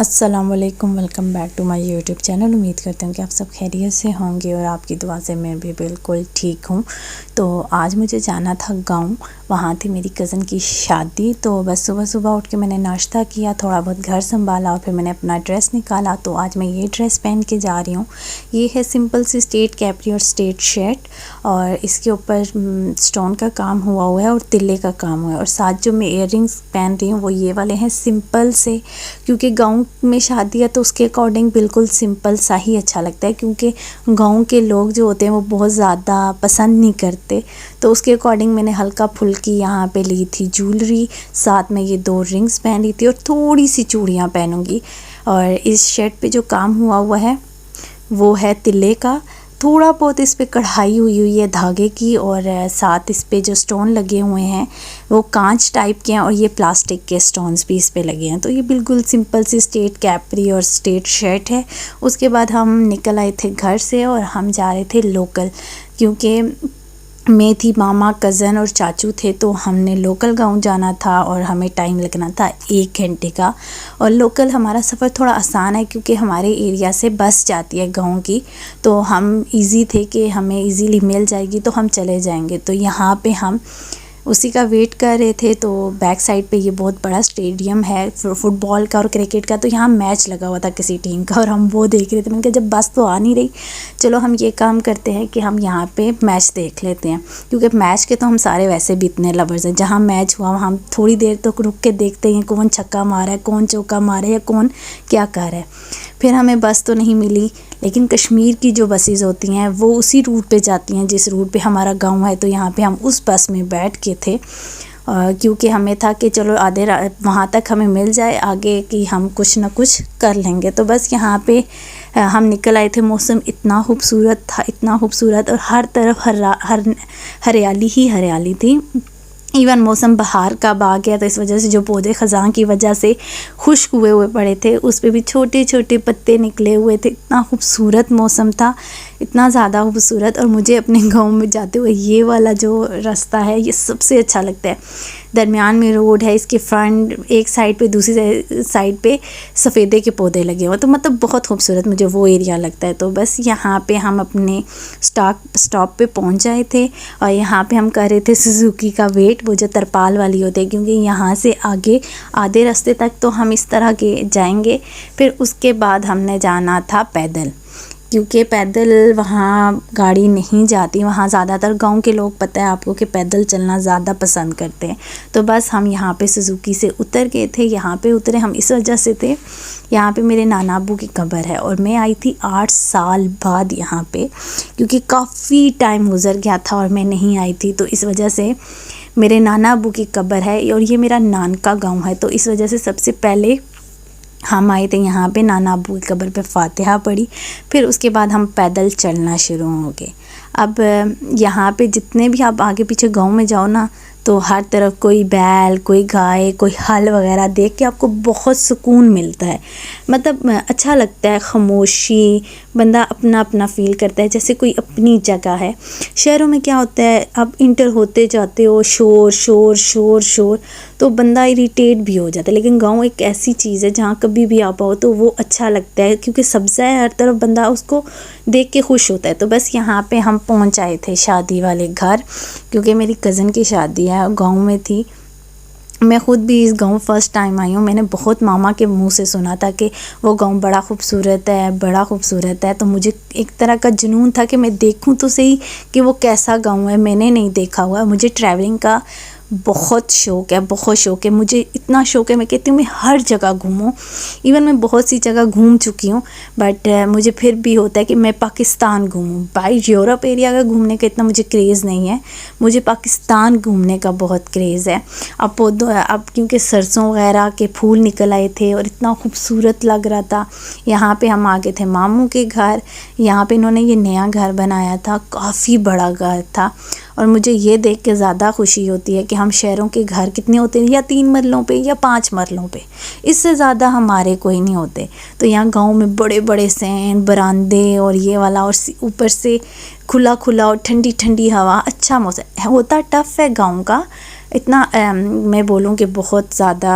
अस्सलामुअलैकुम, welcome back to my YouTube channel. उम्मीद करते हैं कि आप सब खैरियत से होंगे और आपकी दुआ से मैं भी बिल्कुल ठीक हूँ। तो आज मुझे जाना था गांव, वहाँ थी मेरी कज़न की शादी। तो बस सुबह सुबह उठ के मैंने नाश्ता किया, थोड़ा बहुत घर संभाला और फिर मैंने अपना ड्रेस निकाला। तो आज मैं ये ड्रेस पहन के जा रही हूँ। ये है सिंपल सी स्ट्रेट कैपरी और स्ट्रेट शर्ट, और इसके ऊपर स्टोन का काम हुआ है और तिल्ले का काम हुआ है। और साथ जो मैं इयररिंग्स पहन रही हूँ वो ये वाले हैं सिंपल से, क्योंकि गाँव में शादी है तो उसके अकॉर्डिंग बिल्कुल सिंपल सा ही अच्छा लगता है, क्योंकि गांव के लोग जो होते हैं वो बहुत ज़्यादा पसंद नहीं करते। तो उसके अकॉर्डिंग मैंने हल्का फुल्की यहाँ पे ली थी ज्वेलरी, साथ में ये 2 रिंग्स पहनी थी और थोड़ी सी चूड़ियाँ पहनूंगी। और इस शर्ट पे जो काम हुआ है वो है तिल्ले का, थोड़ा बहुत इस पे कढ़ाई हुई है धागे की, और साथ इस पे जो स्टोन लगे हुए हैं वो कांच टाइप के हैं और ये प्लास्टिक के स्टोन्स भी इस पे लगे हैं। तो ये बिल्कुल सिंपल सी स्ट्रेट कैपरी और स्ट्रेट शर्ट है। उसके बाद हम निकल आए थे घर से और हम जा रहे थे लोकल, क्योंकि मैं थी, मामा, कज़न और चाचू थे। तो हमने लोकल गांव जाना था और हमें टाइम लगना था 1 घंटे का। और लोकल हमारा सफ़र थोड़ा आसान है क्योंकि हमारे एरिया से बस जाती है गांव की, तो हम इजी थे कि हमें इजीली मिल जाएगी तो हम चले जाएंगे। तो यहाँ पे हम उसी का वेट कर रहे थे। तो बैक साइड पे ये बहुत बड़ा स्टेडियम है फुटबॉल का और क्रिकेट का, तो यहाँ मैच लगा हुआ था किसी टीम का और हम वो देख रहे थे। मैंने कहा जब बस तो आ नहीं रही, चलो हम ये काम करते हैं कि हम यहाँ पे मैच देख लेते हैं, क्योंकि मैच के तो हम सारे वैसे भी इतने लवर्स हैं। जहाँ मैच हुआ हम थोड़ी देर तक रुक के देखते हैं कौन छक्का मारा है, कौन चौका मारा है, या कौन क्या कर रहा है। फिर हमें बस तो नहीं मिली, लेकिन कश्मीर की जो बसेस होती हैं वो उसी रूट पे जाती हैं जिस रूट पे हमारा गांव है। तो यहाँ पे हम उस बस में बैठ के थे, क्योंकि हमें था कि चलो आधे वहाँ तक हमें मिल जाए आगे कि हम कुछ ना कुछ कर लेंगे। तो बस यहाँ पे हम निकल आए थे। मौसम इतना खूबसूरत था, इतना खूबसूरत, और हर तरफ हरियाली ही हरियाली थी। इवन मौसम बहार का आ गया, तो इस वजह से जो पौधे ख़ज़ां की वजह से खुश्क हुए पड़े थे उस पे भी छोटे छोटे पत्ते निकले हुए थे। इतना खूबसूरत मौसम था, इतना ज़्यादा खूबसूरत। और मुझे अपने गांव में जाते हुए ये वाला जो रास्ता है ये सबसे अच्छा लगता है। दरमियान में रोड है, इसके फ्रंट एक साइड पे, दूसरी साइड पे सफ़ेदे के पौधे लगे हुए, तो मतलब बहुत खूबसूरत मुझे वो एरिया लगता है। तो बस यहाँ पे हम अपने स्टॉप पे पहुँच जाए थे और यहाँ पे हम कर रहे थे सुजुकी का वेट, वो जो तरपाल वाली होती है, क्योंकि यहाँ से आगे आधे रास्ते तक तो हम इस तरह के जाएंगे। फिर उसके बाद हमने जाना था पैदल, क्योंकि पैदल वहाँ गाड़ी नहीं जाती। वहाँ ज़्यादातर गांव के लोग, पता है आपको, कि पैदल चलना ज़्यादा पसंद करते हैं। तो बस हम यहाँ पे सुजुकी से उतर गए थे। यहाँ पे उतरे हम इस वजह से थे, यहाँ पे मेरे नाना अब्बू की कब्र है और मैं आई थी 8 साल बाद यहाँ पे, क्योंकि काफ़ी टाइम गुजर गया था और मैं नहीं आई थी। तो इस वजह से मेरे नाना अब्बू की कब्र है और ये मेरा नान का गाँव है। तो इस वजह से सबसे पहले हम आए थे यहाँ पे, नाना अब्बू की कब्र पे फातिहा पढ़ी, फिर उसके बाद हम पैदल चलना शुरू हो गए। अब यहाँ पे जितने भी आप आगे पीछे गांव में जाओ ना, तो हर तरफ कोई बैल, कोई गाय, कोई हल वगैरह देख के आपको बहुत सुकून मिलता है। मतलब अच्छा लगता है, खामोशी, बंदा अपना अपना फ़ील करता है जैसे कोई अपनी जगह है। शहरों में क्या होता है, अब इंटर होते जाते हो शोर शोर शोर शोर, तो बंदा इरिटेट भी हो जाता है। लेकिन गांव एक ऐसी चीज़ है जहाँ कभी भी आप आओ तो वो अच्छा लगता है, क्योंकि सब्ज़ा है हर तरफ, बंदा उसको देख के खुश होता है। तो बस यहाँ पे हम पहुँच आए थे शादी वाले घर, क्योंकि मेरी कज़न की शादी है, गांव में थी। मैं ख़ुद भी इस गांव फ़र्स्ट टाइम आई हूँ। मैंने बहुत मामा के मुंह से सुना था कि वो गांव बड़ा खूबसूरत है, बड़ा खूबसूरत है। तो मुझे एक तरह का जुनून था कि मैं देखूं तो सही कि वो कैसा गांव है, मैंने नहीं देखा हुआ है। मुझे ट्रैवलिंग का बहुत शौक़ है, बहुत शौक़ है। मुझे इतना शौक़ है, मैं कहती हूँ मैं हर जगह घूमूँ। इवन मैं बहुत सी जगह घूम चुकी हूँ, बट मुझे फिर भी होता है कि मैं पाकिस्तान घूमूँ। बाई यूरोप एरिया का घूमने का इतना मुझे क्रेज़ नहीं है, मुझे पाकिस्तान घूमने का बहुत क्रेज़ है। अब क्योंकि सरसों वगैरह के फूल निकल आए थे और इतना खूबसूरत लग रहा था। यहाँ पे हम आ गए थे मामू के घर। यहाँ पे इन्होंने ये नया घर बनाया था, काफ़ी बड़ा घर था, और मुझे ये देख के ज़्यादा खुशी होती है कि हम शहरों के घर कितने होते हैं, या 3 मरलों पे या 5 मरलों पे, इससे ज़्यादा हमारे कोई नहीं होते। तो यहाँ गांव में बड़े बड़े सैन बरामदे और ये वाला, और ऊपर से खुला खुला और ठंडी ठंडी हवा, अच्छा मौसम होता। टफ़ है गांव का, इतना मैं बोलूँ कि बहुत ज़्यादा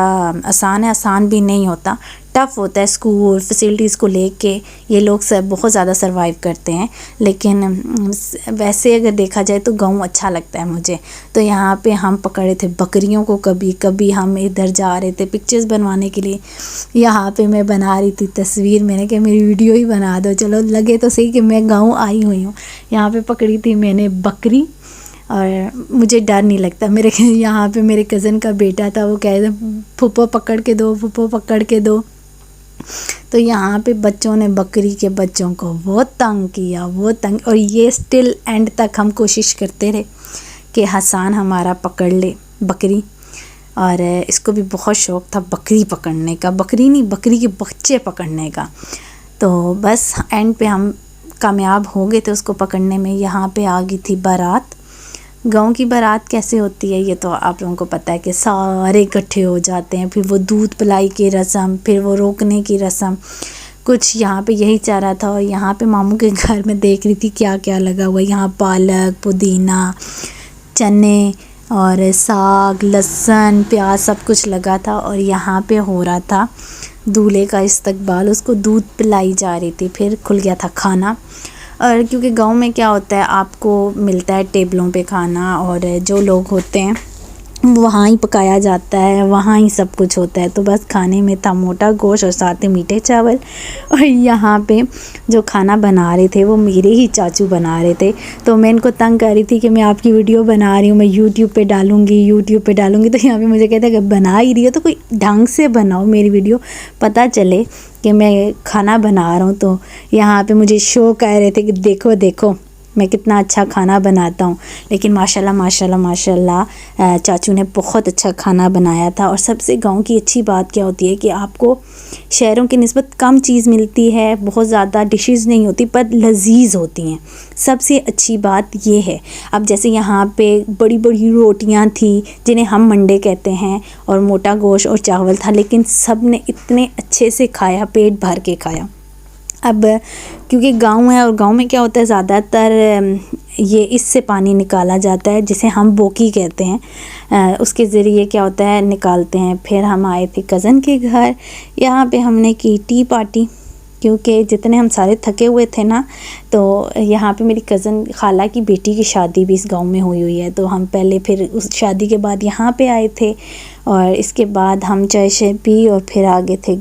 आसान है, आसान भी नहीं होता, टफ़ होता है स्कूल फैसिलिटीज़ को लेके, ये लोग सब बहुत ज़्यादा सरवाइव करते हैं। लेकिन वैसे अगर देखा जाए तो गाँव अच्छा लगता है मुझे। तो यहाँ पे हम पकड़े थे बकरियों को, कभी कभी हम इधर जा रहे थे पिक्चर्स बनवाने के लिए। यहाँ पे मैं बना रही थी तस्वीर, मैंने कहा मेरी वीडियो ही बना दो, चलो लगे तो सही कि मैं गाँव आई हुई हूँ। यहाँ पे पकड़ी थी मैंने बकरी और मुझे डर नहीं लगता। मेरे यहाँ पे मेरे कज़न का बेटा था, वो कह रहे फूफो पकड़ के दो, फूफो पकड़ के दो। तो यहाँ पे बच्चों ने बकरी के बच्चों को बहुत तंग किया, बहुत तंग। और ये स्टिल एंड तक हम कोशिश करते रहे कि हसन हमारा पकड़ ले बकरी। और इसको भी बहुत शौक़ था बकरी पकड़ने का, बकरी नहीं बकरी के बच्चे पकड़ने का। तो बस एंड पे हम कामयाब हो गए थे उसको पकड़ने में। यहाँ पे आ गई थी बारात। गाँव की बारात कैसे होती है ये तो आप लोगों को पता है कि सारे इकट्ठे हो जाते हैं, फिर वो दूध पिलाई की रस्म, फिर वो रोकने की रस्म, कुछ यहाँ पे यही चाह रहा था। और यहाँ पे मामू के घर में देख रही थी क्या क्या लगा हुआ है। यहाँ पालक, पुदीना, चने और साग, लहसुन, प्याज सब कुछ लगा था। और यहाँ पे हो रहा था दूल्हे का इस्तकबाल, उसको दूध पिलाई जा रही थी। फिर खुल गया था खाना। और क्योंकि गांव में क्या होता है, आपको मिलता है टेबलों पे खाना, और जो लोग होते हैं वहाँ ही पकाया जाता है, वहाँ ही सब कुछ होता है। तो बस खाने में था मोटा गोश्त और साथ में मीठे चावल। और यहाँ पे जो खाना बना रहे थे वो मेरे ही चाचू बना रहे थे। तो मैं इनको तंग कर रही थी कि मैं आपकी वीडियो बना रही हूँ, मैं यूट्यूब पे डालूँगी। तो यहाँ पे मुझे कहते हैं कि बना ही रही हो तो कोई ढंग से बनाओ, मेरी वीडियो पता चले कि मैं खाना बना रहा हूँ। तो यहाँ पे मुझे शो कह रहे थे कि देखो देखो मैं कितना अच्छा खाना बनाता हूँ। लेकिन माशाल्लाह चाचू ने बहुत अच्छा खाना बनाया था। और सबसे गांव की अच्छी बात क्या होती है कि आपको शहरों की निस्बत कम चीज़ मिलती है, बहुत ज़्यादा डिशेस नहीं होती पर लजीज होती हैं। सबसे अच्छी बात ये है। अब जैसे यहाँ पे बड़ी बड़ी रोटियाँ थी जिन्हें हम मंडे कहते हैं, और मोटा गोश्त और चावल था, लेकिन सब ने इतने अच्छे से खाया, पेट भर के खाया। अब क्योंकि गांव है और गांव में क्या होता है, ज़्यादातर ये इससे पानी निकाला जाता है जिसे हम बोकी कहते हैं, उसके ज़रिए क्या होता है निकालते हैं। फिर हम आए थे कज़न के घर, यहाँ पे हमने की टी पार्टी, क्योंकि जितने हम सारे थके हुए थे ना। तो यहाँ पे मेरी कज़न खाला की बेटी की शादी भी इस गांव में हुई है। तो हम पहले फिर उस शादी के बाद यहाँ पे आए थे, और इसके बाद हम चाय शाय पी और फिर आ गए थे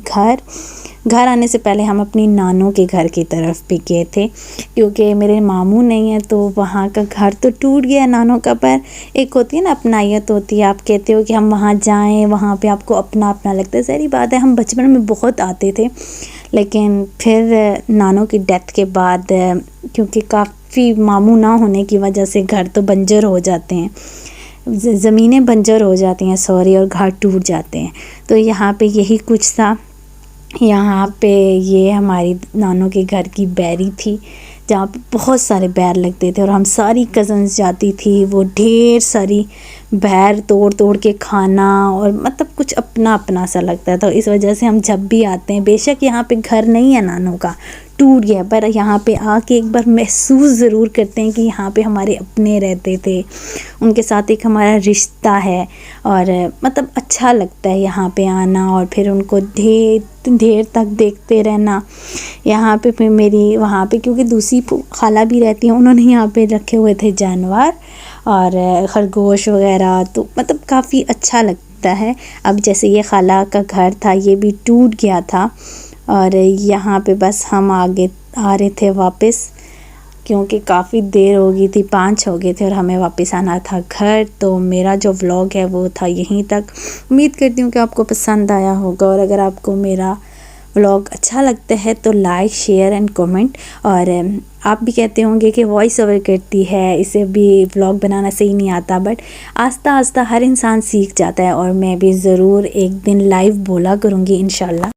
घर आने से पहले हम अपनी नानों के घर की तरफ भी गए थे, क्योंकि मेरे मामू नहीं है तो वहाँ का घर तो टूट गया नानों का। पर एक होती है ना अपनायत होती है, आप कहते हो कि हम वहाँ जाएं, वहाँ पे आपको अपना अपना लगता है। सारी बात है, हम बचपन में बहुत आते थे, लेकिन फिर नानों की डेथ के बाद क्योंकि काफ़ी मामू ना होने की वजह से घर तो बंजर हो जाते हैं, ज़मीनें बंजर हो जाती हैं और घर टूट जाते हैं। तो यहाँ पे यही कुछ था। यहाँ पे ये हमारी नानों के घर की बैरी थी जहाँ पे बहुत सारे बैर लगते थे, और हम सारी कज़न्स जाती थी, वो ढेर सारी बैर तोड़ तोड़ के खाना, और मतलब कुछ अपना अपना सा लगता था। इस वजह से हम जब भी आते हैं, बेशक यहाँ पे घर नहीं है नानों का, टूट गया, पर यहाँ पे आके एक बार महसूस ज़रूर करते हैं कि यहाँ पे हमारे अपने रहते थे, उनके साथ एक हमारा रिश्ता है। और मतलब अच्छा लगता है यहाँ पे आना, और फिर उनको ढेर तक देखते रहना। यहाँ पे फिर मेरी वहाँ पे क्योंकि दूसरी खाला भी रहती हैं, उन्होंने यहाँ पे रखे हुए थे जानवर और खरगोश वगैरह, तो मतलब काफ़ी अच्छा लगता है। अब जैसे ये खाला का घर था, ये भी टूट गया था, और यहाँ पे बस हम आ रहे थे वापस, क्योंकि काफ़ी देर हो गई थी, 5 हो गए थे और हमें वापस आना था घर। तो मेरा जो व्लॉग है वो था यहीं तक। उम्मीद करती हूँ कि आपको पसंद आया होगा, और अगर आपको मेरा व्लॉग अच्छा लगता है तो लाइक, शेयर एंड कमेंट। और आप भी कहते होंगे कि वॉइस ओवर करती है, इसे भी व्लॉग बनाना सही नहीं आता, बट आस्ता आस्ता हर इंसान सीख जाता है, और मैं भी ज़रूर एक दिन लाइव बोला करूँगी इंशाल्लाह।